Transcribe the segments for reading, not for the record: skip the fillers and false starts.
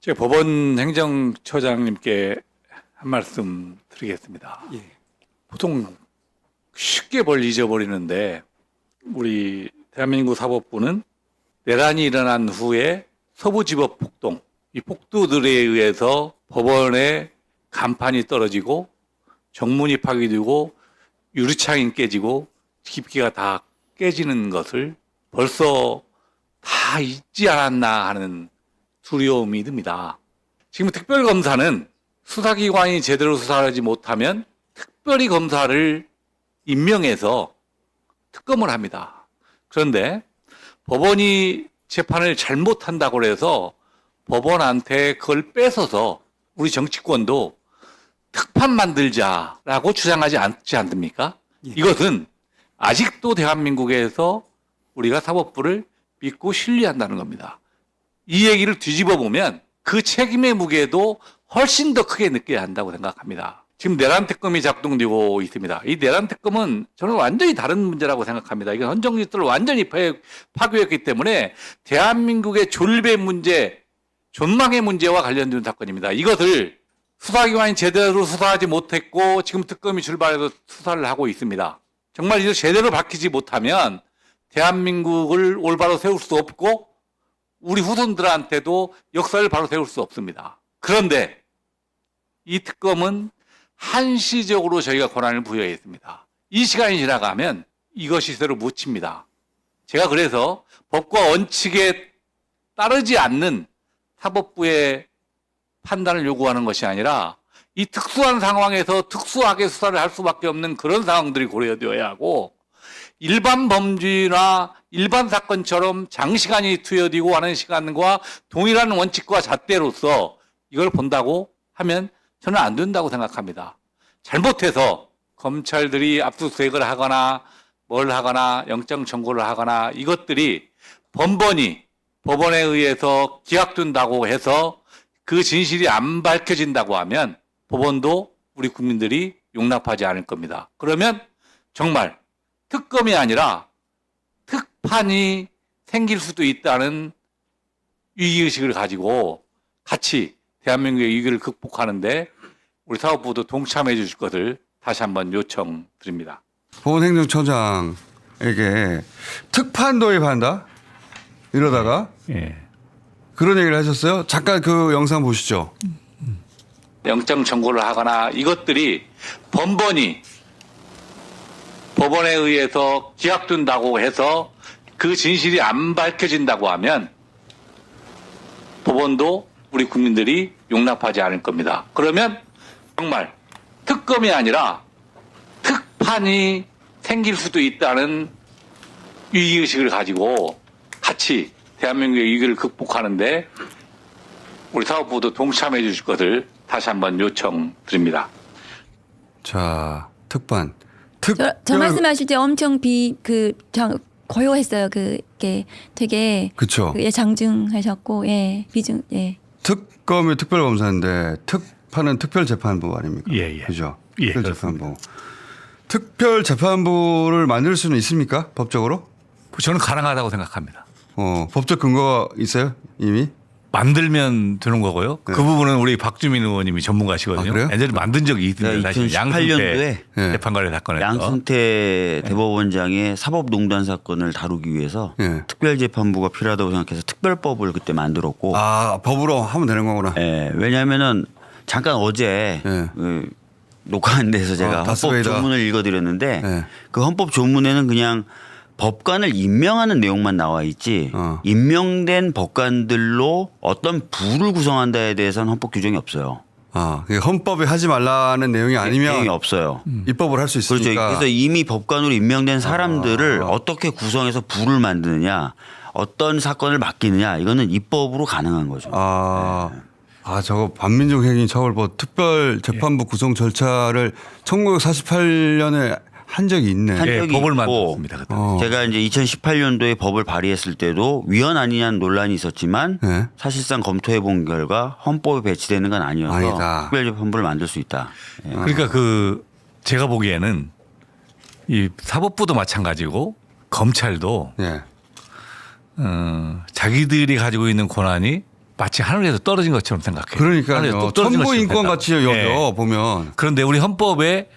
제 법원 행정처장님께 한 말씀 드리겠습니다. 예. 보통 쉽게 벌 잊어버리는데 우리 대한민국 사법부는 내란이 일어난 후에 서부지법 폭동, 이 폭도들에 의해서 법원의 간판이 떨어지고 정문이 파괴되고 유리창이 깨지고 기피가 다 깨지는 것을 벌써 다 잊지 않았나 하는 두려움이 듭니다. 지금 특별검사는 수사기관이 제대로 수사하지 못하면 특별히 검사를 임명해서 특검을 합니다. 그런데 법원이 재판을 잘못한다고 해서 법원한테 그걸 뺏어서 우리 정치권도 특판 만들자라고 주장하지 않지 않습니까? 예. 이것은 아직도 대한민국에서 우리가 사법부를 믿고 신뢰한다는 겁니다. 이 얘기를 뒤집어 보면 그 책임의 무게도 훨씬 더 크게 느껴야 한다고 생각합니다. 지금 내란 특검이 작동되고 있습니다. 이 내란 특검은 저는 완전히 다른 문제라고 생각합니다. 이게 헌정 질서를 완전히 파괴했기 때문에 대한민국의 존립의 문제, 존망의 문제와 관련된 사건입니다. 이것을 수사기관이 제대로 수사하지 못했고 지금 특검이 출발해서 수사를 하고 있습니다. 정말 이거 제대로 밝히지 못하면 대한민국을 올바로 세울 수 없고 우리 후손들한테도 역사를 바로 세울 수 없습니다. 그런데 이 특검은 한시적으로 저희가 권한을 부여했습니다. 이 시간이 지나가면 이것이 새로 묻힙니다. 제가 그래서 법과 원칙에 따르지 않는 사법부의 판단을 요구하는 것이 아니라 이 특수한 상황에서 특수하게 수사를 할 수밖에 없는 그런 상황들이 고려되어야 하고 일반 범죄나 일반 사건처럼 장시간이 투여되고 하는 시간과 동일한 원칙과 잣대로서 이걸 본다고 하면 저는 안 된다고 생각합니다. 잘못해서 검찰들이 압수수색을 하거나 뭘 하거나 영장 청구를 하거나 이것들이 번번이 법원에 의해서 기각된다고 해서 그 진실이 안 밝혀진다고 하면 법원도 우리 국민들이 용납하지 않을 겁니다. 그러면 정말 특검이 아니라 특판이 생길 수도 있다는 위기의식을 가지고 같이 대한민국의 위기를 극복하는데 우리 사법부도 동참해 주실 것을 다시 한번 요청드립니다. 법원행정처장에게 특판 도입한다? 이러다가 예. 그런 얘기를 하셨어요? 잠깐 그 영상 보시죠. 영장 청구를 하거나 이것들이 번번이 법원에 의해서 기각된다고 해서 그 진실이 안 밝혀진다고 하면 법원도 우리 국민들이 용납하지 않을 겁니다. 그러면 정말 특검이 아니라 특판이 생길 수도 있다는 위기의식을 가지고 같이 대한민국의 위기를 극복하는데 우리 사법부도 동참해 주실 것을 다시 한번 요청드립니다. 자, 특판. 저 말씀하실 때 엄청 고요했어요. 그게 되게 그쵸. 예, 장증하셨고 예 비중 예. 특검이 특별검사인데 특판은 특별재판부 아닙니까? 예, 예. 그죠? 예, 특별재판부. 특별재판부를 만들 수는 있습니까? 법적으로? 저는 가능하다고 생각합니다. 법적 근거가 있어요? 이미? 만들면 되는 거고요. 네. 그 부분은 우리 박주민 의원님이 전문가시거든요. 아, 그래요? 예전에 만든 적이 있습니다. 사실 2018년도에 양승태 네. 재판관의 사건에서. 양승태 대법원장의 사법농단 사건을 다루기 위해서 네. 특별재판부가 필요하다고 생각해서 특별법을 그때 만들었고 법으로 하면 되는 거구나. 예, 왜냐하면은 잠깐 어제 네. 녹화한 데서 제가 헌법 다스베이다. 조문을 읽어드렸는데 네. 그 헌법 조문에는 그냥 법관을 임명하는 내용만 나와 있지 임명된 법관들로 어떤 부를 구성한다에 대해서는 헌법 규정이 없어요. 그게 헌법에 하지 말라는 내용이 아니면 내용이 없어요. 입법을 할 수 그렇죠. 있으니까. 그래서 이미 법관으로 임명된 사람들을 어떻게 구성해서 부를 만드느냐, 어떤 사건을 맡기느냐, 이거는 입법으로 가능한 거죠. 저거 반민족 행위 처벌법 특별재판부 구성 절차를 1948년에 한 적이 있네. 한 적이 법을 있고 만들었습니다. 그때. 제가 이제 2018년도에 법을 발의했을 때도 위헌 아니냐는 논란이 있었지만 네. 사실상 검토해 본 결과 헌법에 배치되는 건 아니어서 아니다. 특별재판부를 만들 수 있다. 예. 그러니까 제가 보기에는 이 사법부도 마찬가지고 검찰도 예. 자기들이 가지고 있는 권한이 마치 하늘에서 떨어진 것처럼 생각해요. 하늘에서 그러니까요. 또 떨어진 천부 것처럼 인권 생각. 같이 여겨 예. 보면. 그런데 우리 헌법에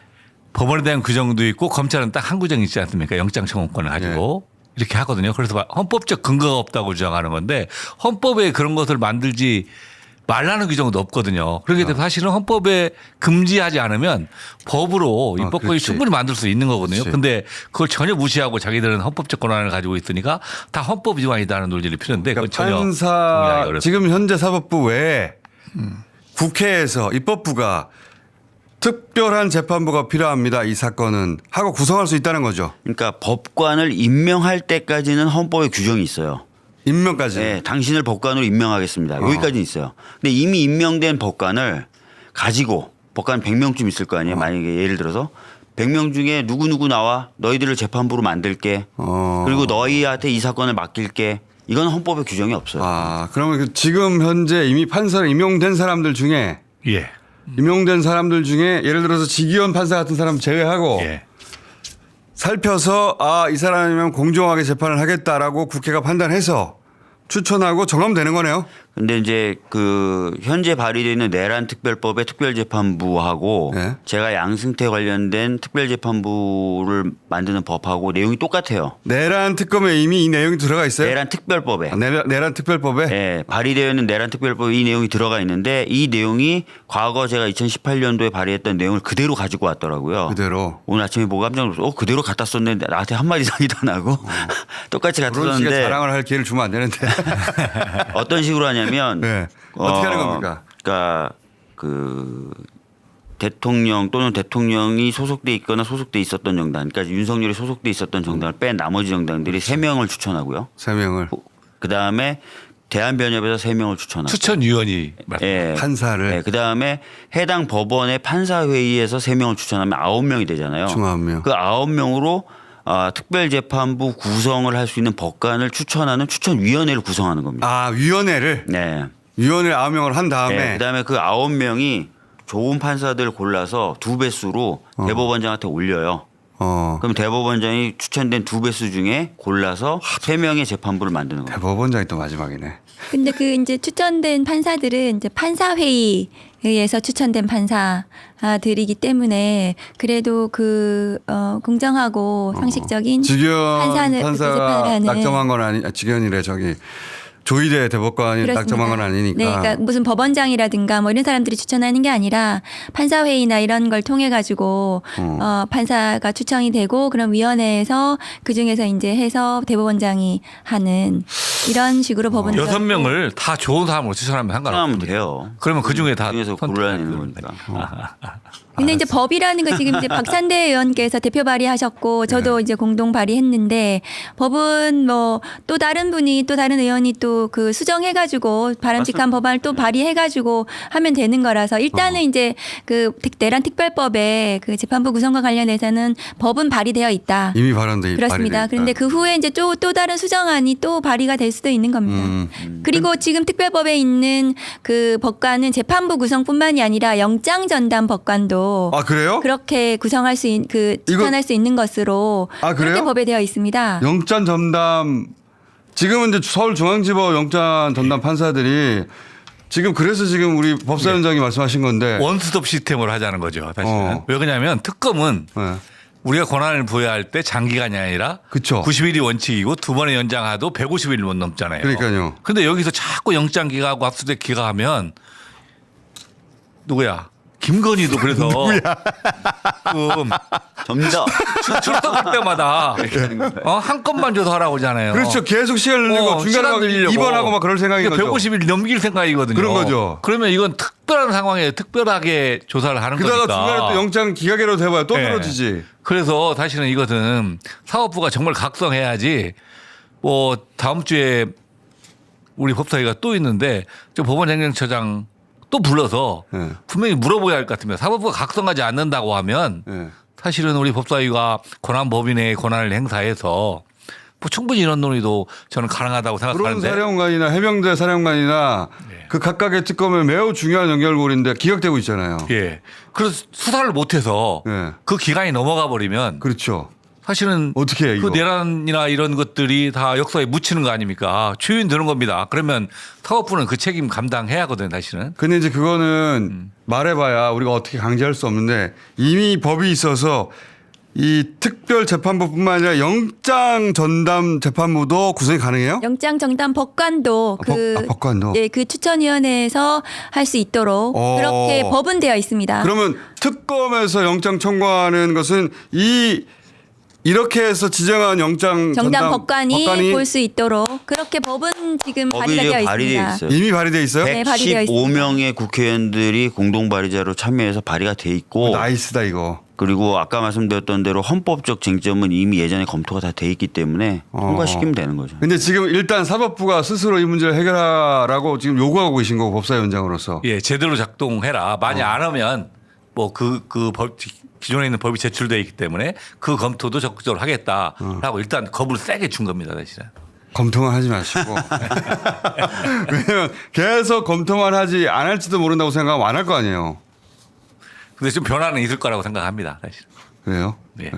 법원에 대한 규정도 있고 검찰은 딱 한 규정이 있지 않습니까? 영장 청구권을 가지고 이렇게 하거든요. 그래서 헌법적 근거가 없다고 주장하는 건데 헌법에 그런 것을 만들지 말라는 규정도 없거든요. 그렇기 때문에 사실은 헌법에 금지하지 않으면 법으로 입법권이 그렇지. 충분히 만들 수 있는 거거든요. 그렇지. 근데 그걸 전혀 무시하고 자기들은 헌법적 권한을 가지고 있으니까 다 헌법 위반이다는 논리를 피는데 그건 전혀 동의하기 판사 어렵습니다. 지금 현재 사법부 외에 국회에서 입법부가 특별한 재판부가 필요합니다. 이 사건은 하고 구성할 수 있다는 거죠. 그러니까 법관을 임명할 때까지는 헌법에 규정이 있어요. 임명까지. 네, 당신을 법관으로 임명하겠습니다. 여기까지는 있어요. 근데 이미 임명된 법관을 가지고 법관 100명쯤 있을 거 아니에요. 만약에 예를 들어서 100명 중에 누구누구 나와 너희들을 재판부로 만들게. 그리고 너희한테 이 사건을 맡길게. 이건 헌법에 규정이 없어요. 아, 그러면 그 지금 현재 이미 판사로 임용된 사람들 중에 예. 임용된 사람들 중에 예를 들어서 지기현 판사 같은 사람 제외하고 예. 살펴서 아, 이 사람이면 공정하게 재판을 하겠다라고 국회가 판단해서 추천하고 정하면 되는 거네요. 근데 이제 그 현재 발의되어 있는 내란 특별법의 특별재판부하고 네. 제가 양승태 관련된 특별재판부를 만드는 법하고 내용이 똑같아요. 내란 특검에 이미 이 내용이 들어가 있어요. 내란 특별법에. 아, 내란 특별법에. 네, 발의되어 있는 내란 특별법에 이 내용이 들어가 있는데 이 내용이 과거 제가 2018년도에 발의했던 내용을 그대로 가지고 왔더라고요. 그대로. 오늘 아침에 보고 깜짝 놀랐어. 그대로 갖다 썼는데 나한테 한마디 상의도 안 하고 똑같이 갖다 그런 식의 썼는데 자랑을 할 기회를 주면 안 되는데. 어떤 식으로 하냐면 네. 어떻게 하는 겁니까? 그러니까 그 대통령 또는 대통령이 소속돼 있거나 소속돼 있었던 정당, 그러니까 윤석열이 소속돼 있었던 정당을 뺀 나머지 정당들이 3명을 추천하고요. 3명을. 그 다음에 대한변협에서 3명을 추천하고. 추천위원이 예. 판사를. 예. 그 다음에 해당 법원의 판사회의에서 3명을 추천하면 9명이 되잖아요. 총 9명. 그 9명으로 특별재판부 구성을 할 수 있는 법관을 추천하는 추천위원회를 구성하는 겁니다. 아, 위원회를. 네. 위원회 9명을 한 다음에. 네. 그다음에 그 9명이 좋은 판사들을 골라서 2배수로 대법원장한테 올려요. 그럼 대법원장이 추천된 2배수 중에 골라서 3명의 재판부를 만드는 거예요. 대법원장이 또 마지막이네. 근데 그 이제 추천된 판사들은 이제 판사회의에서 추천된 판사들이기 때문에 그래도 공정하고 상식적인 지기현 재판을 판사가 하는 낙점한 건 지기현이래 저기 조희대 대법관이 그렇습니다. 낙점한 건 아니니까. 네, 그러니까 무슨 법원장이라든가 뭐 이런 사람들이 추천하는 게 아니라 판사회의나 이런 걸 통해 가지고 판사가 추천이 되고 그런 위원회에서 그 중에서 이제 해서 대법원장이 하는 이런 식으로 법원 6명을 다 좋은 사람으로 추천하면 하면 상관없습니다. 돼요. 그러면 그 중에 다 중에서 골라내는 거니까. 근데 이제 법이라는 거 지금 이제 박찬대 의원께서 대표 발의하셨고 저도 이제 공동 발의했는데 법은 뭐 또 다른 분이 또 다른 의원이 또 그 수정해가지고 바람직한 법안을 또 발의해가지고 하면 되는 거라서 일단은 이제 그 내란 특별법에 그 재판부 구성과 관련해서는 법은 발의되어 있다. 이미 발의돼 그렇습니다. 그런데 그 후에 이제 또 다른 수정안이 또 발의가 될 수도 있는 겁니다. 그리고 지금 특별법에 있는 그 법관은 재판부 구성뿐만이 아니라 영장 전담 법관도 아, 그래요? 그렇게 구성할 수 추천할 수 있는 것으로 아, 그렇게 그래요? 법에 되어 있습니다. 영장 전담 지금은 이제 서울중앙지법 영장 전담 판사들이 지금 그래서 지금 우리 법사위원장이 말씀하신 건데 원스톱 시스템으로 하자는 거죠. 사실은. 왜 그러냐면 특검은 네. 우리가 권한을 부여할 때 장기간이 아니라 그쵸. 90일이 원칙이고 두 번의 연장하도 150일 못 넘잖아요. 그러니까요. 근데 여기서 자꾸 영장 기각하고 압수수색 기각하면 누구야? 김건희도 그래서 점점 출석할 때마다 한 건만 줘서 하라고 하잖아요. 그렇죠. 계속 시간을 늘리고 중간에 시간 막 늘리려고. 입원하고 막 그럴 생각인 거죠. 150일 넘길 생각이거든요. 그런 거죠. 그러면 이건 특별한 상황에 특별하게 조사를 하는 그러다가 거니까. 중간에 또 영장 기각이라도 해봐야 또 네. 늘어지지. 그래서 사실은 이것은 사법부가 정말 각성해야지 뭐 다음 주에 우리 법사위가 또 있는데 저 법원행정처장 또 불러서 네. 분명히 물어봐야 할 것 같습니다. 사법부가 각성하지 않는다고 하면 네. 사실은 우리 법사위가 권한법인의 권한을 행사해서 뭐 충분히 이런 논의도 저는 가능하다고 그런 생각하는데 사령관이나 해병대 사령관이나 그 각각의 특검에 매우 중요한 연결고리인데 기각되고 있잖아요. 예. 그래서 수사를 못해서 예. 그 기간이 넘어가 버리면 그렇죠. 사실은 어떻게 해요, 이거? 그 내란이나 이런 것들이 다 역사에 묻히는 거 아닙니까? 주인 드는 겁니다. 그러면 사법부는 그 책임 감당해야 하거든, 사실은. 근데 이제 그거는 말해봐야 우리가 어떻게 강제할 수 없는데 이미 법이 있어서 이 특별재판부뿐만 아니라 영장 전담 재판부도 구성이 가능해요? 영장 정담 법관도 법관도. 네, 그 추천위원회에서 할 수 있도록 그렇게 법은 되어 있습니다. 그러면 특검에서 영장 청구하는 것은 이렇게 해서 지정한 영장 정담 법관이 볼 수 있도록 그렇게 법은 지금 발의가 되어 발의되어 있습니다. 있어요. 이미 발의돼 있어요? 네, 발의되어 있습니다. 115명의 국회의원들이 공동 발의자로 참여해서 발의가 돼 있고 나이스다 이거. 그리고 아까 말씀드렸던 대로 헌법적 쟁점은 이미 예전에 검토가 다 돼 있기 때문에 통과시키면 되는 거죠. 근데 지금 일단 사법부가 스스로 이 문제를 해결하라고 지금 요구하고 계신 거고 법사위원장으로서. 예, 제대로 작동해라. 만약 안 하면 뭐 기존에 있는 법이 제출되어 있기 때문에 그 검토도 적극적으로 하겠다라고 일단 겁을 세게 준 겁니다, 사실은. 검토만 하지 마시고. 왜냐면 계속 검토만 하지 안 할지도 모른다고 생각하면 안 할 거 아니에요. 근데 좀 변화는 있을 거라고 생각합니다, 사실. 그래요? 네.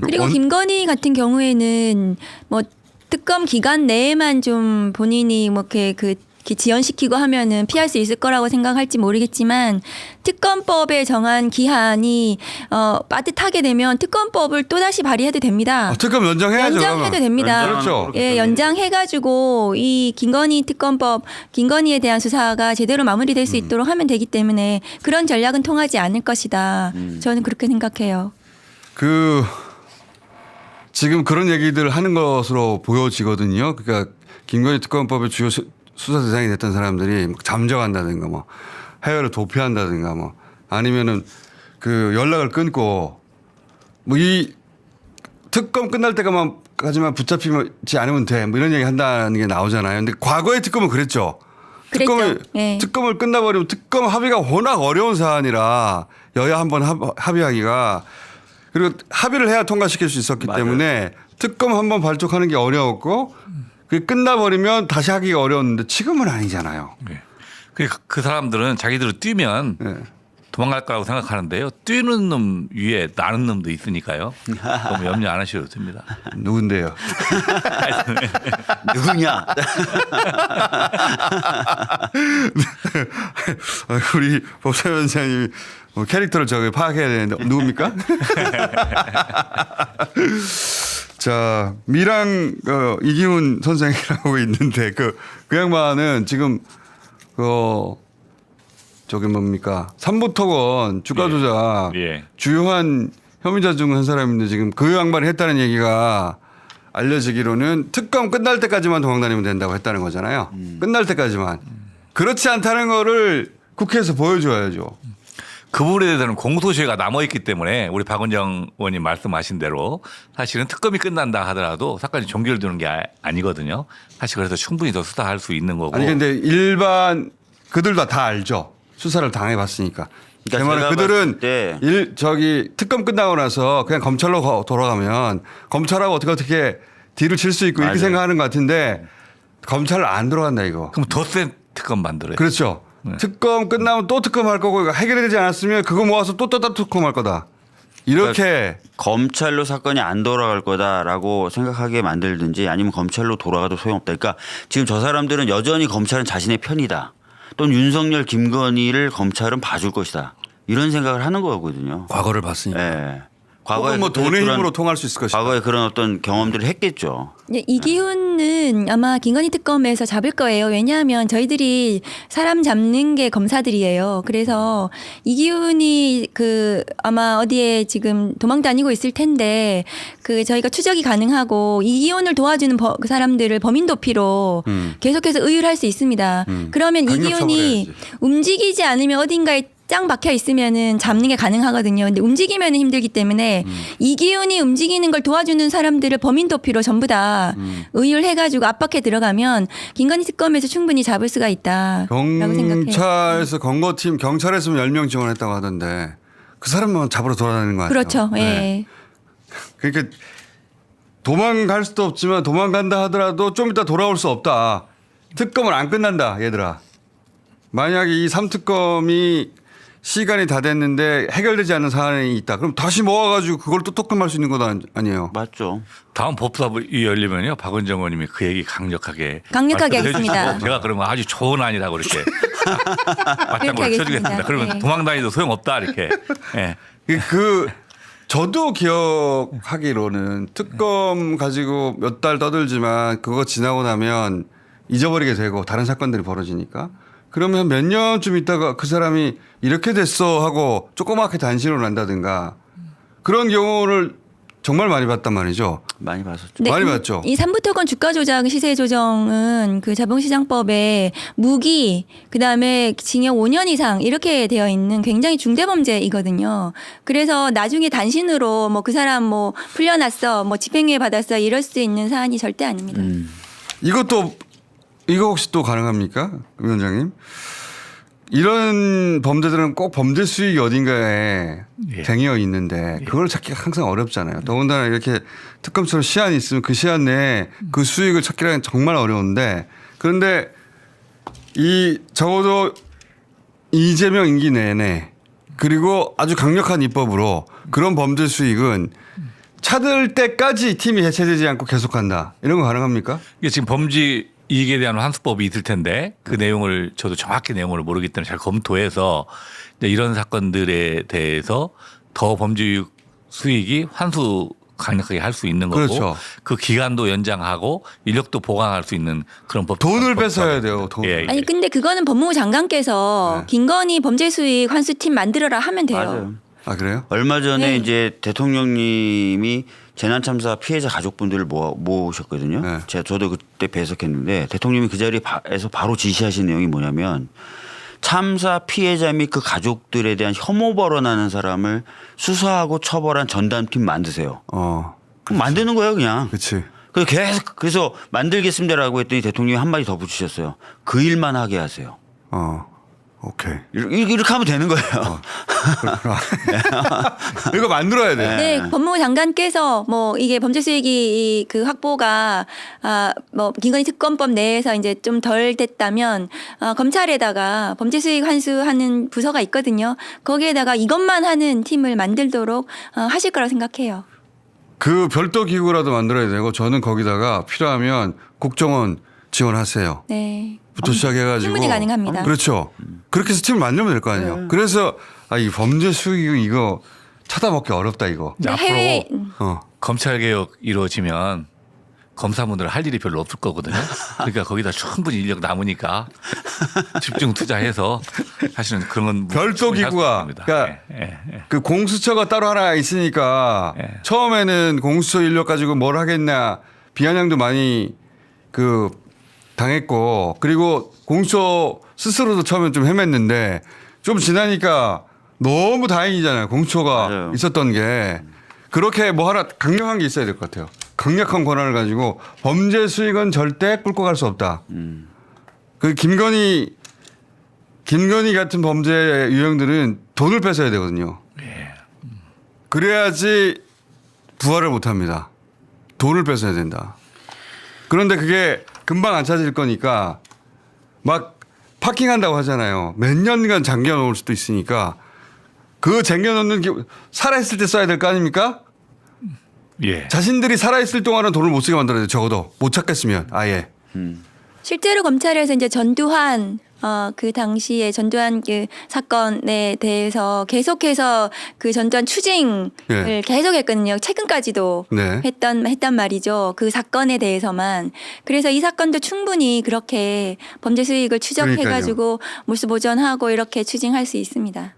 그리고 김건희 같은 경우에는 뭐 특검 기간 내에만 좀 본인이 뭐 이렇게 지연시키고 하면은 피할 수 있을 거라고 생각할지 모르겠지만 특검법에 정한 기한이 빠듯하게 되면 특검법을 또 다시 발의해도 됩니다. 특검 연장해야죠. 연장해도 그러면. 됩니다. 그렇죠. 예, 연장해가지고 이 김건희 특검법, 김건희에 대한 수사가 제대로 마무리될 수 있도록 하면 되기 때문에 그런 전략은 통하지 않을 것이다. 저는 그렇게 생각해요. 지금 그런 얘기들 하는 것으로 보여지거든요. 그러니까 김건희 특검법의 주요 수사 대상이 됐던 사람들이 막 잠적한다든가 뭐 해외로 도피한다든가 뭐 아니면은 그 연락을 끊고 뭐 이 특검 끝날 때까지만 붙잡히지 않으면 돼. 뭐 이런 얘기 한다는 게 나오잖아요. 근데 과거의 특검은 그랬죠. 그랬죠. 예. 특검을 끝나버리면 특검 합의가 워낙 어려운 사안이라 여야 한번 합의하기가 그리고 합의를 해야 통과시킬 수 있었기 맞아요. 때문에 특검 한번 발족하는 게 어려웠고 그게 끝나버리면 다시 하기가 어려웠는데 지금은 아니잖아요. 네. 그 사람들은 자기들을 뛰면 네. 도망갈 거라고 생각하는데요. 뛰는 놈 위에 나는 놈도 있으니까요. 너무 염려 안 하셔도 됩니다. 누군데요? 누구냐? 우리 법사위원장님이 캐릭터를 저기 파악해야 되는데 누굽니까? 자 미랑 이기훈 선생이라고 있는데 그 양반은 지금 저기 뭡니까 삼부토건 주가 조작 예. 주요한 혐의자 중 한 사람인데 지금 그 양반이 했다는 얘기가 알려지기로는 특검 끝날 때까지만 도망다니면 된다고 했다는 거잖아요. 끝날 때까지만. 그렇지 않다는 거를 국회에서 보여줘야죠. 그 부분에 대해서는 공소시효가 남아있기 때문에 우리 박원정 의원님 말씀하신 대로 사실은 특검이 끝난다 하더라도 사건이 종결되는 게 아니거든요. 사실 그래서 충분히 더 수사할 수 있는 거고. 아니 근데 일반 그들도 다 알죠. 수사를 당해봤으니까. 제 그러니까 말은 제가 그들은 특검 끝나고 나서 그냥 검찰로 돌아가면 검찰하고 어떻게 딜을 칠 수 있고 이렇게 맞아요. 생각하는 것 같은데 검찰 안 들어간다 이거. 그럼 더 센 특검 만들어요. 그렇죠. 특검 끝나면 또 특검 할 거고 해결되지 않았으면 그거 모아서 또 특검 할 거다. 이렇게 검찰로 사건이 안 돌아갈 거다라고 생각하게 만들든지 아니면 검찰로 돌아가도 소용없다. 그러니까 지금 저 사람들은 여전히 검찰은 자신의 편이다. 또는 윤석열, 김건희를 검찰은 봐줄 것이다. 이런 생각을 하는 거거든요. 과거를 봤으니까. 예. 과거에 뭐 돈의 힘으로 통할 수 있을 것이다. 과거에 그런 어떤 경험들을 했겠죠. 네, 이기훈은 아마 김건희 특검에서 잡을 거예요. 왜냐하면 저희들이 사람 잡는 게 검사들이에요. 그래서 이기훈이 아마 어디에 지금 도망 다니고 있을 텐데 저희가 추적이 가능하고 이기훈을 도와주는 그 사람들을 범인 도피로 계속해서 의율할 수 있습니다. 그러면 강력 이기훈이 처벌해야지. 움직이지 않으면 어딘가에 짱 박혀 있으면은 잡는 게 가능하거든요. 근데 움직이면은 힘들기 때문에 이기훈이 움직이는 걸 도와주는 사람들을 범인 도피로 전부 다 의율해가지고 압박해 들어가면 김건희 특검에서 충분히 잡을 수가 있다라고 생각해요. 경찰에서 검거팀 경찰에서는 10명 지원했다고 하던데 그 사람만 잡으러 돌아다니는 거 아니에요? 그렇죠. 예. 네. 그러니까 도망갈 수도 없지만 도망간다 하더라도 좀 이따 돌아올 수 없다. 특검은 안 끝난다 얘들아. 만약에 이 3특검이 시간이 다 됐는데 해결되지 않는 사안이 있다. 그럼 다시 모아가지고 그걸 또 특검할 수 있는 건 아니에요. 맞죠. 다음 법사위 열리면요 박은정 의원님이 그 얘기 강력하게 하겠습니다. 해주시고 제가 그러면 아주 좋은 안이라고 이렇게 맞장구를 하겠습니다. 쳐주겠습니다. 그러면 네. 도망다니도 소용없다 이렇게. 예. 저도 기억하기로는 특검 가지고 몇 달 떠들지만 그거 지나고 나면 잊어버리게 되고 다른 사건들이 벌어지니까 그러면 몇 년쯤 있다가 그 사람이 이렇게 됐어 하고 조그맣게 단신으로 난다든가 그런 경우를 정말 많이 봤단 말이죠. 많이 봤었죠. 네, 많이 봤죠. 이 3부토건 주가 조작 시세 조정은 그 자본시장법에 무기 그다음에 징역 5년 이상 이렇게 되어 있는 굉장히 중대 범죄이거든요. 그래서 나중에 단신으로 뭐 그 사람 뭐 풀려났어, 뭐 집행유예 받았어 이럴 수 있는 사안이 절대 아닙니다. 이거 혹시 또 가능합니까, 위원장님? 이런 범죄들은 꼭 범죄 수익이 어딘가에 예. 쟁여 있는데 그걸 찾기가 항상 어렵잖아요. 더군다나 이렇게 특검처럼 시한이 있으면 그 시한 내에 그 수익을 찾기는 정말 어려운데 그런데 적어도 이재명 임기 내내 그리고 아주 강력한 입법으로 그런 범죄 수익은 찾을 때까지 팀이 해체되지 않고 계속한다. 이런 거 가능합니까? 이게 지금 범죄 이익에 대한 환수법이 있을 텐데 그 내용을 저도 정확히 내용을 모르기 때문에 잘 검토해서 이제 이런 사건들에 대해서 더 범죄 수익이 환수 강력하게 할 수 있는 거고 그렇죠. 그 기간도 연장하고 인력도 보강할 수 있는 그런 법. 돈을 뺏어야 돼요. 돈. 예, 예. 아니 근데 그거는 법무부 장관께서 김건희 범죄수익 환수팀 만들어라 하면 돼요. 맞아요. 아 그래요? 얼마 전에 네. 이제 대통령님이 재난참사 피해자 가족분들을 모으셨거든요. 네. 저도 그때 배석했는데 대통령이 그 자리에서 바로 지시하신 내용이 뭐냐면 참사 피해자 및 그 가족들에 대한 혐오 발언하는 사람을 수사하고 처벌한 전담팀 만드세요. 그럼 만드는 거예요, 그냥. 그렇지. 그래서 만들겠습니다라고 했더니 대통령이 한마디 더 붙이셨어요. 그 일만 하게 하세요. 오케이. 이렇게 하면 되는 거예요. 이거 만들어야 돼. 네, 법무부 장관께서 뭐 이게 범죄 수익이 그 확보가 뭐 김건희 특검법 내에서 이제 좀 덜 됐다면 검찰에다가 범죄 수익 환수하는 부서가 있거든요. 거기에다가 이것만 하는 팀을 만들도록 하실 거라고 생각해요. 그 별도 기구라도 만들어야 되고 저는 거기다가 필요하면 국정원 지원하세요. 네. 부터 시작해가지고 충분히 가능합니다. 그렇죠. 그렇게 해서 팀을 만들면 될 거 아니에요. 그래서 이 범죄 수익 이거 찾아먹기 어렵다 이거. 이제 해외 앞으로 검찰 개혁 이루어지면 검사분들 할 일이 별로 없을 거거든요. 그러니까 거기다 충분히 인력 남으니까 집중 투자해서 사실은 그런 별도 기구가 그러니까 그 공수처가 따로 하나 있으니까 처음에는 공수처 인력 가지고 뭘 하겠냐 비아냥도 많이 그 당했고 그리고 공수처 스스로도 처음엔 좀 헤맸는데 좀 지나니까 너무 다행이잖아요. 공수처가 맞아요. 있었던 게 그렇게 뭐 하나 강력한 게 있어야 될 것 같아요. 강력한 권한을 가지고 범죄 수익은 절대 꿀고 갈 수 없다. 그 김건희 같은 범죄 유형들은 돈을 뺏어야 되거든요. 그래야지 부활을 못 합니다. 돈을 뺏어야 된다. 그런데 그게 금방 안 찾을 거니까 막 파킹한다고 하잖아요. 몇 년간 잠겨놓을 수도 있으니까 그 잠겨놓는 게 살아있을 때 써야 될 거 아닙니까? 예. 자신들이 살아있을 동안은 돈을 못 쓰게 만들어야 돼요. 적어도 못 찾겠으면 아예. 실제로 검찰에서 이제 전두환 그 당시에 전두환 그 사건에 대해서 계속해서 그 전두환 추징을 예. 계속했거든요. 최근까지도 네. 했단 말이죠. 그 사건에 그래서 이 사건도 충분히 그렇게 범죄 수익을 추적해가지고 몰수 보전하고 이렇게 추징할 수 있습니다.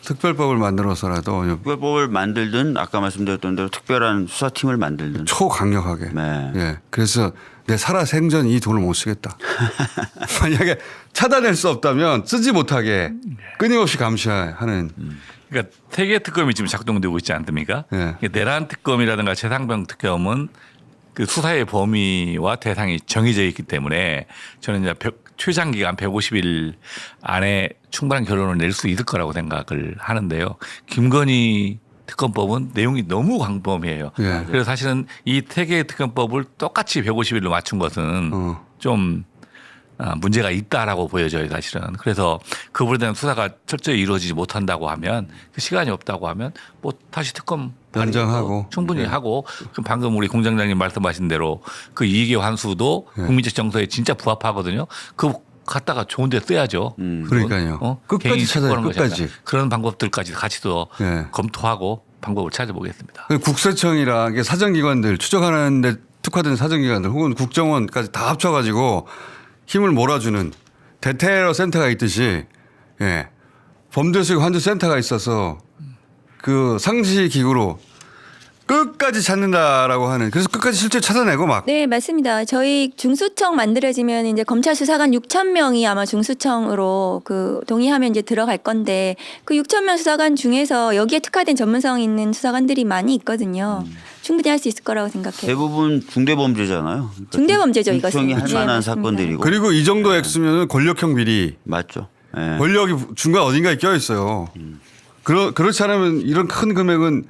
특별법을 만들어서라도 특별법을 만들든 아까 말씀드렸던 대로 특별한 수사팀을 만들든 초강력하게. 네. 예. 그래서 내 살아 생전 이 돈을 못 쓰겠다. 만약에 찾아낼 수 없다면 쓰지 못하게 끊임없이 감시하는. 그러니까 세계 특검이 지금 작동되고 있지 않습니까? 예. 내란 특검이라든가 최상병 특검은 그 수사의 범위와 대상이 정해져 있기 때문에 저는 이제 최장 기간 150일 안에 충분한 결론을 낼 수 있을 거라고 생각을 하는데요. 김건희 특검법은 내용이 너무 광범위해요. 예. 그래서 사실은 이 세계 특검법을 똑같이 150일로 맞춘 것은 좀 문제가 있다라고 보여져요, 사실은. 그래서 그분에 대한 수사가 철저히 이루어지지 못한다고 하면 그 시간이 없다고 하면 뭐 다시 특검 연장하고 충분히 하고 그럼 방금 우리 공장장님 말씀하신 대로 그 이익의 환수도 국민적 정서에 진짜 부합하거든요. 그거 갖다가 좋은 데 써야죠. 그러니까요. 끝까지 개인이 찾아요. 직권한 것이 아니라 끝까지. 그런 방법들까지 같이 더 네. 검토하고 방법을 찾아보겠습니다. 국세청이랑 이게 사정기관들 추적하는데 특화된 사정기관들 혹은 국정원까지 다 합쳐가지고 힘을 몰아주는 대테러 센터가 있듯이 예. 범죄수익 환수 센터가 있어서 그 상시 기구로 끝까지 찾는다라고 하는 그래서 끝까지 실제 찾아내고 막 네, 맞습니다. 저희 중수청 만들어지면 이제 검찰 수사관 6천 명이 아마 중수청으로 그 동의하면 이제 들어갈 건데 그 6천 명 수사관 중에서 여기에 특화된 전문성 있는 수사관들이 많이 있거든요. 충분히 할 수 있을 거라고 생각해요. 대부분 중대범죄잖아요. 그러니까 중대범죄죠, 이것은. 중형이 할 네, 만한 맞습니다. 사건들이고. 그리고 이 정도 액수면 권력형 비리 맞죠. 예. 권력이 중간 어딘가에 껴 있어요. 그렇지 않으면 이런 큰 금액은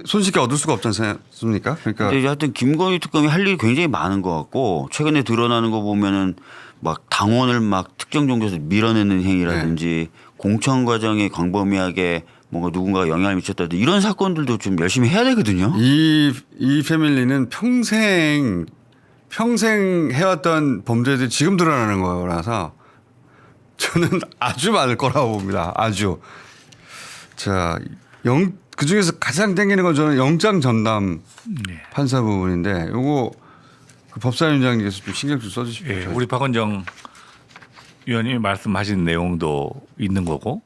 손쉽게 얻을 수가 없지 않습니까? 그러니까 근데 하여튼 김건희 특검이 할 일이 굉장히 많은 것 같고 최근에 드러나는 거 보면은 막 당원을 막 특정 종교에서 밀어내는 행위라든지 공천 과정에 광범위하게 뭔가 누군가가 영향을 미쳤다든지 이런 사건들도 좀 열심히 해야 되거든요. 이 패밀리는 평생 해왔던 범죄들이 지금 드러나는 거라서 저는 아주 많을 거라고 봅니다. 아주. 자, 그 중에서 가장 땡기는 건 저는 영장 전담 판사 부분인데 요거 그 법사위원장님께서 좀 신경 좀 써주십시오. 예, 우리 박원정 위원님이 말씀하신 내용도 있는 거고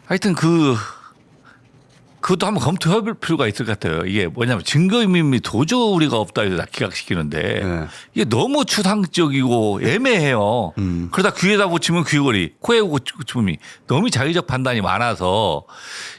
하여튼 그것도 한번 검토해 볼 필요가 있을 것 같아요. 이게 뭐냐면 증거인멸이 도저히 우리가 없다 해서 기각시키는데 네. 이게 너무 추상적이고 애매해요. 그러다 귀에다 붙이면 귀걸이, 코에 붙이면 너무 자의적 판단이 많아서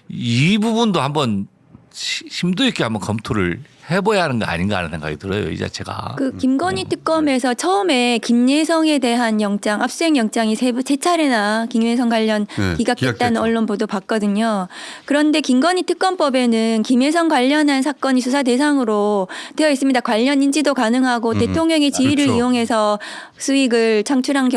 이 부분도 한번 심도 있게 한번 검토를 해봐야 하는 거 아닌가 하는 생각이 들어요. 이 자체가. 그 김건희 특검에서 처음에 김예성에 대한 영장, 압수수색 영장이 세 차례나 김예성 관련 네, 기각됐다는 기각됐죠. 언론 보도 봤거든요. 그런데 김건희 특검법에는 김예성 관련한 사건이 수사 대상으로 되어 있습니다. 관련 인지도 가능하고 대통령의 지위를 그렇죠. 이용해서 수익을 창출한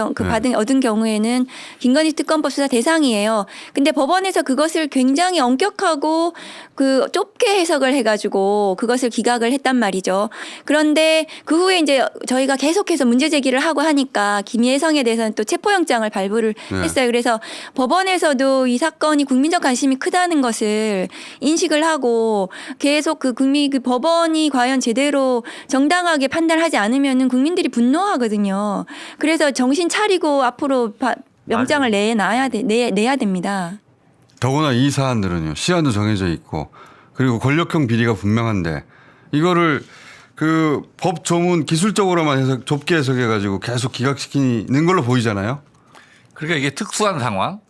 얻은 경우에는 김건희 특검법 수사 대상이에요. 근데 법원에서 그것을 굉장히 엄격하고 그 좁게 해석을 해가지고 그것을 기각을 했단 말이죠. 그런데 그 후에 이제 저희가 계속해서 문제 제기를 하고 하니까 김예성에 대해서는 또 체포영장을 발부를 했어요. 그래서 법원에서도 이 사건이 국민적 관심이 크다는 것을 인식을 하고 계속 그 법원이 과연 제대로 정당하게 판단하지 않으면은 국민들이 분노하거든요. 그래서 정신 차리고 앞으로 영장을 내야 됩니다. 더구나 이 사안들은요. 시한도 정해져 있고 그리고 권력형 비리가 분명한데 이거를 그 법 조문 기술적으로만 해서 좁게 해석해 가지고 계속 기각시키는 걸로 보이잖아요. 그러니까 이게 특수한 상황.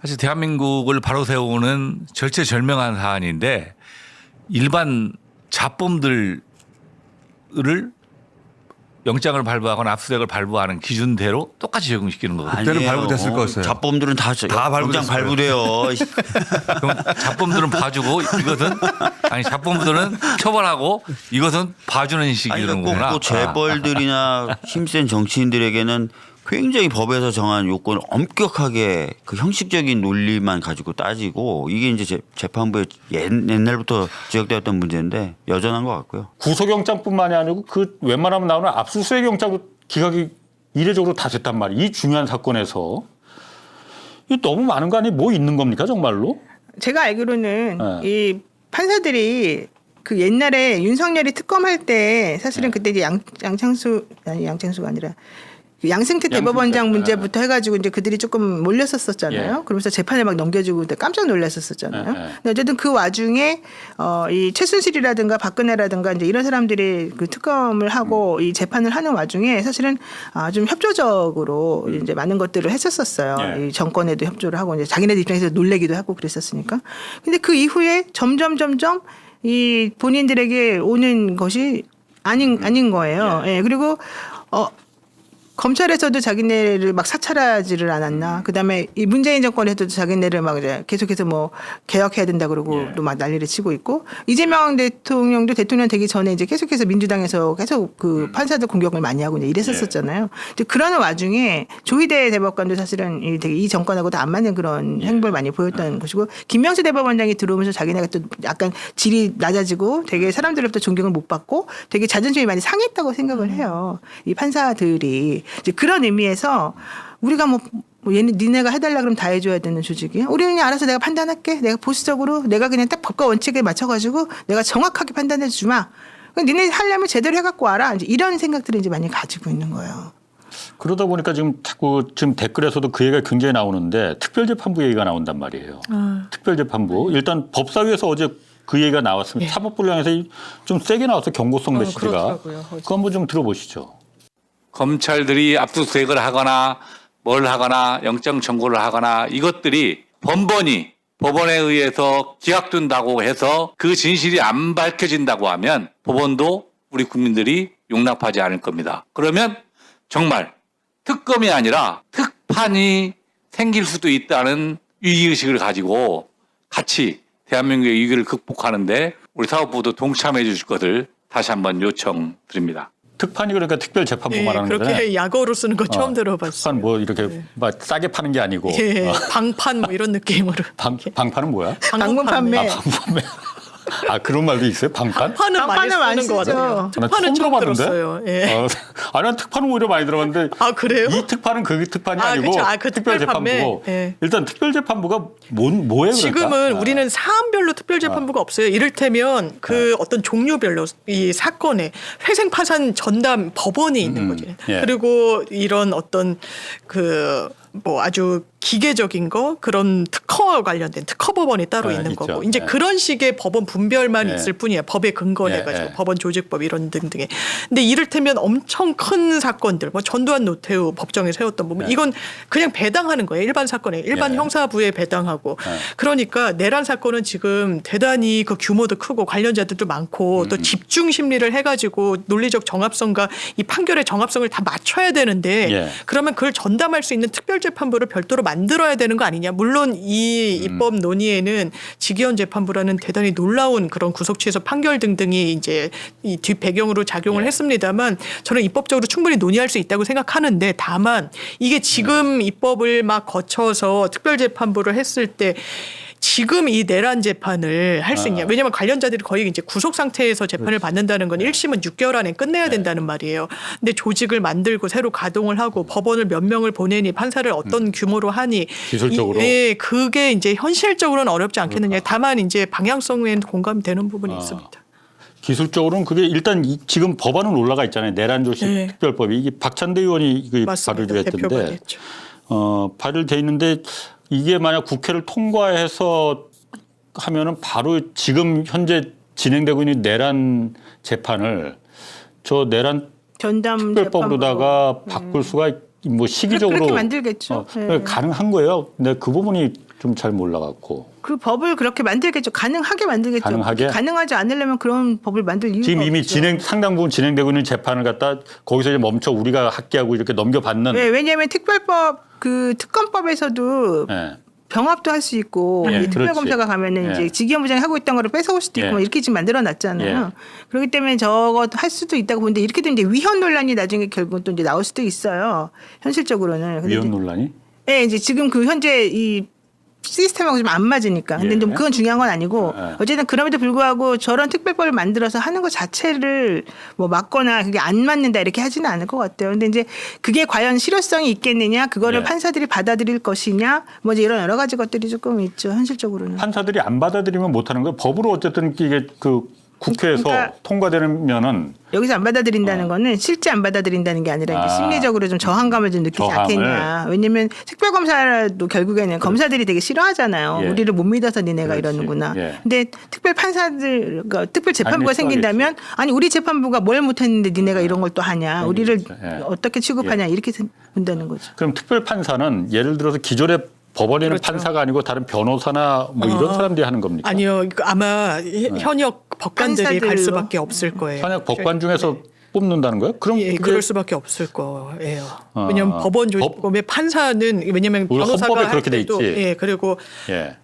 사실 대한민국을 바로 세우는 절체절명한 사안인데 일반 자범들을 영장을 발부하거나 압수수색을 발부하는 기준대로 똑같이 적용시키는 거거든요. 그때는 아니에요. 발부됐을 거였어요. 자범들은 다 영장 발부됐어요. 발부돼요. 그럼 자범들은 봐주고 이것은 자범들은 처벌하고 이것은 봐주는 아니 식이라는 그러니까 거구나. 꼭 재벌들이나 힘센 정치인들에게는 굉장히 법에서 정한 요건을 엄격하게 그 형식적인 논리만 가지고 따지고 이게 이제 재판부에 옛날부터 지적되었던 문제인데 여전한 것 같고요. 구속영장뿐만이 아니고 그 웬만하면 나오는 압수수색 영장도 기각이 이례적으로 다 됐단 말이에요. 이 중요한 사건에서. 이거 너무 많은 거 아니에요? 뭐 있는 겁니까 정말로? 제가 알기로는 이 판사들이 그 옛날에 윤석열이 특검할 때 사실은 그때 이제 양창수가 아니라 양승태 대법원장 문제부터 해가지고 이제 그들이 조금 몰렸었잖아요. 그러면서 재판을 막 넘겨주고 그때 깜짝 놀랐었잖아요. 근데 어쨌든 그 와중에 이 최순실이라든가 박근혜라든가 이제 이런 사람들이 그 특검을 하고 이 재판을 하는 와중에 사실은 좀 협조적으로 이제 많은 것들을 했었어요. 이 정권에도 협조를 하고 이제 자기네들 입장에서 놀래기도 하고 그랬었으니까. 근데 그 이후에 점점 이 본인들에게 오는 것이 아닌 거예요. 예. 그리고 검찰에서도 자기네를 막 사찰하지를 않았나. 그다음에 이 문재인 정권에서도 자기네를 막 이제 계속해서 뭐 개혁해야 된다 그러고 또 막 난리를 치고 있고 이재명 대통령도 대통령 되기 전에 이제 계속해서 민주당에서 계속 그 판사들 공격을 많이 하고 이제 이랬었잖아요. 근데 그러는 와중에 조희대 대법관도 사실은 이 정권하고도 안 맞는 그런 행보를 많이 보였다는 것이고 김명수 대법원장이 들어오면서 자기네가 또 약간 질이 낮아지고 되게 사람들로부터 존경을 못 받고 되게 자존심이 많이 상했다고 생각을 해요. 이 판사들이. 이제 그런 의미에서 우리가 뭐 얘네 니네가 해달라 그러면 다 해줘야 되는 조직이야. 우리는 그냥 알아서 내가 판단할게. 내가 보수적으로 내가 그냥 딱 법과 원칙에 맞춰가지고 내가 정확하게 판단해 주마. 니네 하려면 제대로 해갖고 와라. 이제 이런 생각들을 이제 많이 가지고 있는 거예요. 그러다 보니까 지금 자꾸 지금 댓글에서도 그 얘기가 굉장히 나오는데 특별재판부 얘기가 나온단 말이에요. 특별재판부. 일단 법사위에서 어제 그 얘기가 나왔습니다. 사법분량에서 좀 세게 나와서 경고성 메시지가. 그렇더라고요. 그거 한번 좀 들어보시죠. 검찰들이 압수수색을 하거나 뭘 하거나 영장 청구를 하거나 이것들이 번번이 법원에 의해서 기각된다고 해서 그 진실이 안 밝혀진다고 하면 법원도 우리 국민들이 용납하지 않을 겁니다. 그러면 정말 특검이 아니라 특판이 생길 수도 있다는 위기의식을 가지고 같이 대한민국의 위기를 극복하는데 우리 사법부도 동참해 주실 것을 다시 한번 요청드립니다. 특판이 그러니까 특별재판부 말하는 그렇게 거잖아요. 약어로 쓰는 거 처음 들어봤어요. 특판 뭐 이렇게 막 싸게 파는 게 아니고. 예, 방판 뭐 이런 느낌으로. 방판은 뭐야? 방문 판매. 방판매. 아 그런 말도 있어요? 방판? 판은 많이 방판은 많이 쓰는 거 쓰죠. 같아요. 나 특판은 처음 들어봤는데? 들었어요. 예. 아니 난 특판은 오히려 많이 들어봤는데 아 그래요? 이 특판은 그 특판이 아, 아니고 그쵸. 아, 그 특별재판부고 특별판매. 예. 일단 특별재판부가 뭐예요? 지금은 그러니까? 우리는 사안별로 특별재판부가 없어요. 이를테면 그 어떤 종류별로 이 사건에 회생파산 전담 법원이 있는 거죠. 예. 그리고 이런 어떤 그 뭐 아주 기계적인 거 그런 특허와 관련된 특허 법원이 따로 예, 있는 있죠. 거고 이제 예. 그런 식의 법원 분별만 예. 있을 뿐이에요. 법에 근거해가지고 예. 법원 조직법 이런 등등의. 근데 이를테면 엄청 큰 사건들, 뭐 전두환 노태우 법정에 세웠던 부분 이건 그냥 배당하는 거예요. 일반 사건에 일반 예. 형사부에 배당하고. 그러니까 내란 사건은 지금 대단히 그 규모도 크고 관련자들도 많고 또 집중 심리를 해가지고 논리적 정합성과 이 판결의 정합성을 다 맞춰야 되는데 예. 그러면 그걸 전담할 수 있는 특별재판부를 별도로 만들어야 되는 거 아니냐. 물론 이 입법 논의에는 직위원 재판부라는 대단히 놀라운 그런 구속취에서 판결 등등이 이제 이 뒷 배경으로 작용을 했습니다만 저는 입법적으로 충분히 논의할 수 있다고 생각하는데 다만 이게 지금 입법을 막 거쳐서 특별재판부를 했을 때 지금 이 내란 재판을 할 수 있냐. 왜냐하면 관련자들이 거의 이제 구속 상태에서 재판을 받는다는 건 1심은 6개월 안에 끝내야 된다는 말이에요. 근데 조직을 만들고 새로 가동을 하고 법원을 몇 명을 보내니 판사를 어떤 규모로 하니 기술적으로. 예, 그게 이제 현실적으로는 어렵지 않겠느냐. 다만 이제 방향성에는 공감되는 부분이 있습니다. 기술적으로는 그게 일단 지금 법안은 올라가 있잖아요. 내란조시 네. 특별법이 이게 박찬대 의원이 맞습니다. 발의를 대표가 했던데 됐죠. 발의돼 있는데 이게 만약 국회를 통과해서 하면은 바로 지금 현재 진행되고 있는 내란 재판을 저 내란 전담 특별법으로다가 바꿀 수가 뭐 시기적으로 그렇게 만들겠죠. 네. 가능한 거예요. 근데 그 부분이 좀 잘 몰라갖고 그 법을 그렇게 만들겠죠. 가능하게 만들겠죠. 가능하게? 가능하지 않으려면 그런 법을 만들 이유가 지금 이미 없죠. 상당 부분 진행되고 있는 재판을 갖다 거기서 이제 멈춰 우리가 학계하고 이렇게 넘겨받는. 네, 왜냐하면 특별법 그 특검법에서도 예. 병합도 할 수 있고 예, 이 특별검사가 그렇지. 가면은 예. 이제 직위원부장이 하고 있던 거를 뺏어올 수도 있고 예. 뭐 이렇게 지금 만들어놨잖아요. 예. 그렇기 때문에 저거 할 수도 있다고 보는데 이렇게 되면 이제 위헌 논란이 나중에 결국 또 이제 나올 수도 있어요. 현실적으로는. 근데 위헌 이제 논란이? 네, 이제 지금 그 현재 이 시스템하고 좀 안 맞으니까. 근데 예. 좀 그건 중요한 건 아니고 예. 어쨌든 그럼에도 불구하고 저런 특별법을 만들어서 하는 것 자체를 뭐 막거나 그게 안 맞는다 이렇게 하지는 않을 것 같아요. 근데 이제 그게 과연 실효성이 있겠느냐, 그거를 예. 판사들이 받아들일 것이냐, 뭐 이제 이런 여러 가지 것들이 조금 있죠 현실적으로는. 판사들이 안 받아들이면 못하는 거예요. 법으로 어쨌든 이게 그 국회에서 그러니까 통과되면은 여기서 안 받아들인다는 거는 실제 안 받아들인다는 게 아니라 이제 심리적으로 좀 저항감을 좀 느끼지 저항을. 않겠냐. 왜냐하면 특별검사도 결국에는 검사들이 되게 싫어하잖아요. 예. 우리를 못 믿어서 니네가 그렇지. 이러는구나. 예. 근데 특별 판사들, 그러니까 특별 재판부가 아니, 생긴다면 아니 우리 재판부가 뭘 못했는데 니네가 이런 걸 또 하냐. 우리를 예. 어떻게 취급하냐 이렇게 본다는 거죠. 그럼 특별 판사는 예를 들어서 기존의 법원에는 그렇죠. 판사가 아니고 다른 변호사나 뭐 이런 사람들이 하는 겁니까? 아니요. 아마 현역 법관들이 판사들로. 갈 수밖에 없을 거예요. 현역 법관 중에서 뽑는다는 거예요? 그럼 예, 그게 그럴 수밖에 없을 거예요. 왜냐하면 법원 조직법의 판사는 왜냐하면 우리 변호사가 헌법에 할 그렇게 돼 때도 있지. 예, 그리고 예.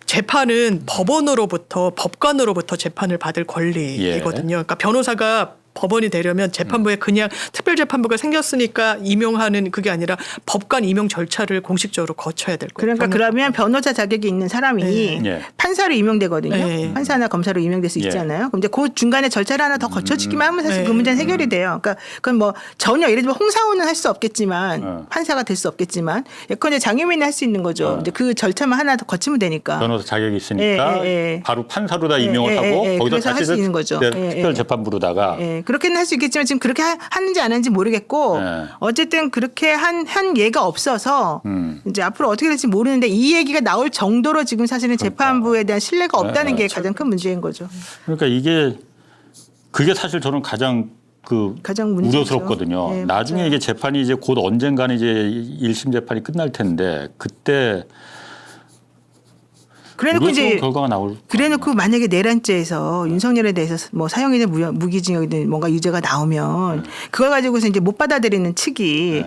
재판은 법관으로부터 재판을 받을 권리이거든요. 그러니까 변호사가 법원이 되려면 재판부에 그냥 특별재판부가 생겼으니까 임용하는 그게 아니라 법관 임용 절차를 공식적으로 거쳐야 될 거예요. 그러니까 그러면 변호사 자격이 있는 사람이 예. 판사로 임용되거든요. 예. 판사나 검사로 임용될 수 예. 있잖아요. 그럼 이제 그 중간에 절차를 하나 더 거쳐지기만 하면 사실 예. 그 문제는 해결이 돼요. 그러니까 그건 뭐 전혀 예를 들면 홍사원은 할 수 없겠지만 판사가 될 수 없겠지만 예컨대 장유민이 할 수 있는 거죠. 이제 그 절차만 하나 더 거치면 되니까. 변호사 자격이 있으니까 예. 바로 판사로 다 임용을 하고 거기다 그래서 할 다시 수 있는 거죠. 특별재판부로다가 그렇게는 할 수 있겠지만 지금 그렇게 하는지 안 하는지 모르겠고 예. 어쨌든 그렇게 한 예가 없어서 이제 앞으로 어떻게 될지 모르는데 이 얘기가 나올 정도로 지금 사실은 재판부에 대한 신뢰가 없다는 게 가장 큰 문제인 거죠. 그러니까 그게 사실 저는 가장 가장 문제죠. 우려스럽거든요. 네, 나중에 맞아요. 이게 재판이 이제 곧 언젠가는 이제 1심 재판이 끝날 텐데 그때 그래놓고 우려스러운 이제 결과가 나올 그래놓고 만약에 내란죄에서 윤석열에 대해서 뭐 사형이든 무기징역이든 뭔가 유죄가 나오면 그걸 가지고서 이제 못 받아들이는 측이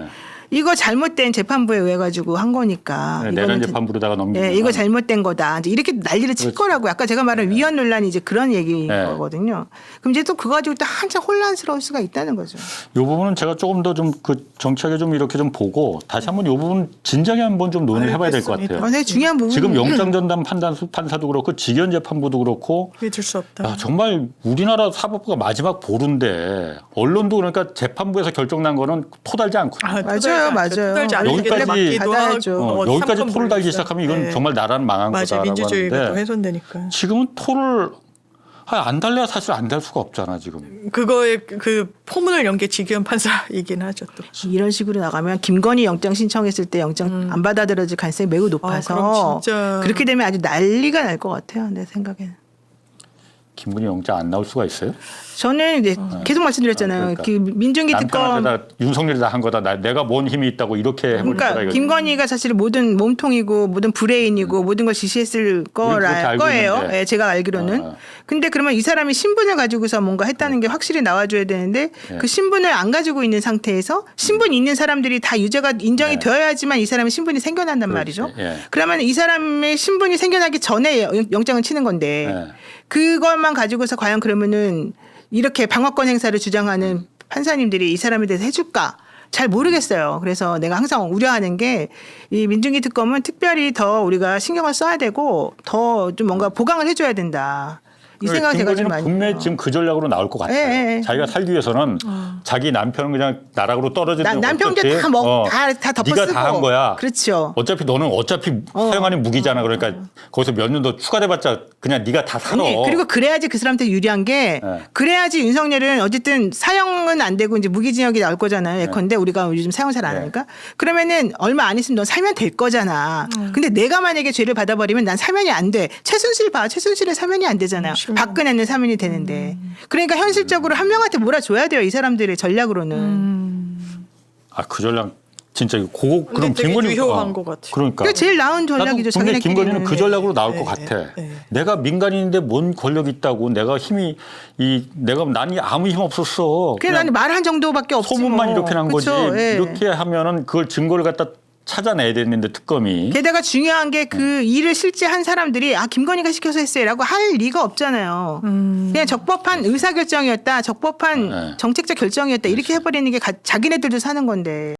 이거 잘못된 재판부에 의해 가지고 한 거니까 내란 이거는 재판부로다가 넘기면 이거 잘못된 거다. 이제 이렇게 난리를 칠 거라고. 아까 제가 말한 위헌 논란이 이제 그런 얘기거든요. 그럼 이제 또 그거 가지고 또 한참 혼란스러울 수가 있다는 거죠. 이 부분은 제가 조금 더 좀 정치하게 좀 이렇게 좀 보고 다시 한번 이 부분 진작에 한번 좀 논의를 해봐야 될 것 같아요. 되게 중요한 부분. 지금 영장전담 판사도 그렇고 직연재판부도 그렇고 믿을 수 없다. 정말 우리나라 사법부가 마지막 보루인데 언론도 그러니까 재판부에서 결정난 거는 토달지 않거든요. 맞아요. 여기까지 받아야죠. 여기까지 토를 달기 시작하면 이건 정말 나라는 망한 맞아요. 거다라고 민주주의가 또 하는데 훼손되니까. 지금은 토를 안 달래야 사실 안 달 수가 없잖아 지금. 그거에 그 포문을 연 게 지기현 판사이긴 하죠 또. 이런 식으로 나가면 김건희 영장 신청했을 때 영장 안 받아들여질 가능성이 매우 높아서 그럼 진짜. 그렇게 되면 아주 난리가 날 것 같아요. 내 생각에는. 김건희 영장 안 나올 수가 있어요? 저는 이제 계속 말씀드렸잖아요. 그러니까. 그 민중기 특검. 남편한테 다 윤석열이 다 한 거다. 내가 뭔 힘이 있다고 이렇게 해버린 거다. 그러니까 이거지. 김건희가 사실 모든 몸통이고 모든 브레인이고 모든 걸 지시했을 그렇게 알고 거예요. 있는데. 예, 제가 알기로는. 근데 그러면 이 사람이 신분을 가지고서 뭔가 했다는 게 확실히 나와줘야 되는데 그 신분을 안 가지고 있는 상태에서 신분이 있는 사람들이 다 유죄가 인정이 되어야지만 이 사람의 신분이 생겨난단 말이죠. 예. 그러면 이 사람의 신분이 생겨나기 전에 영장을 치는 건데 그것만 가지고서 과연 그러면은 이렇게 방어권 행사를 주장하는 판사님들이 이 사람에 대해서 해줄까? 잘 모르겠어요. 그래서 내가 항상 우려하는 게 이 민중기 특검은 특별히 더 우리가 신경을 써야 되고 더 좀 뭔가 보강을 해줘야 된다. 이 생각을 제가 좀 김건희는 많이 분명히 해요. 지금 그 전략으로 나올 것 같아요. 예. 자기가 살기 위해서는 자기 남편은 그냥 나락으로 떨어지는 남편 문제 다 덮어쓰고. 네가 다 한 거야. 그렇죠. 어차피 너는 사용하는 무기잖아. 그러니까 거기서 몇 년 더 추가돼봤자 그냥 네가 다 살아. 아니, 그리고 그래야지 그 사람한테 유리한 게 그래야지 윤석열은 어쨌든 사형은 안 되고 이제 무기징역이 나올 거잖아요. 예컨대 우리가 요즘 사형 잘 안 하니까 그러면은 얼마 안 있으면 넌 살면 될 거잖아. 근데 내가 만약에 죄를 받아버리면 난 사면이 안 돼. 최순실 봐. 최순실은 사면이 안 되잖아요. 박근혜는 사면이 되는데. 그러니까 현실적으로 한 명한테 몰아줘야 돼요. 이 사람들의 전략으로는. 그 전략 진짜 그럼 근데 되게 김건희 유효한 것 같아요. 그러니까 그게 제일 나은 전략이죠. 나도 분명히 김건희는 자기네끼리는. 그 전략으로 나올 것 같아. 내가 민간인인데 뭔 권력 있다고 내가 힘이 난이 아무 힘 없었어. 그냥 나는 말한 정도밖에 없지. 소문만 뭐. 이렇게 난 거지. 그쵸? 예. 이렇게 하면은 그걸 증거를 갖다 찾아내야 되는데 특검이. 게다가 중요한 게 그 일을 실제 한 사람들이 김건희가 시켜서 했어요라고 할 리가 없잖아요. 그냥 적법한 의사결정이었다. 적법한 정책적 결정이었다. 이렇게 해버리는 게 자기네들도 사는 건데.